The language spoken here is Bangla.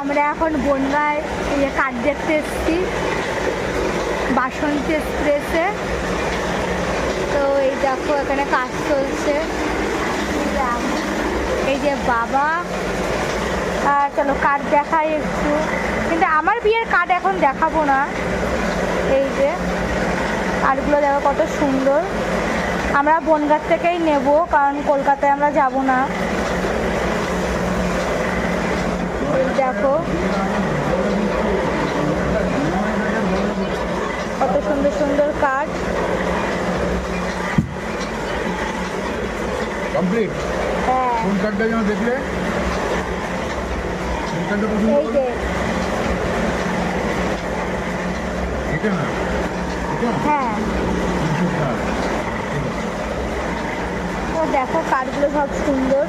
আমরা এখন বনগাঁয় এই কাঠ দেখতে এসেছি, বাসন্তী এক্সপ্রেসে। তো এই দেখো এখানে কাজ চলছে, এই যে বাবা। আর চলো কাঠ দেখাই একটু, কিন্তু আমার বিয়ের কাঠ এখন দেখাবো না। এই যে কাঠগুলো দেখো কত সুন্দর। আমরা বনগাঁ থেকেই নেব, কারণ কলকাতায় আমরা যাব না। দেখো কত সুন্দর সুন্দর কাঠ। কমপ্লিট। হ্যাঁ, কোন কার্ডটা যেন দেখলে? কোন কার্ডটা পছন্দ এই যে এটা না, এটা হ্যাঁ। 360 তো দেখো কাঠগুলো সব সুন্দর।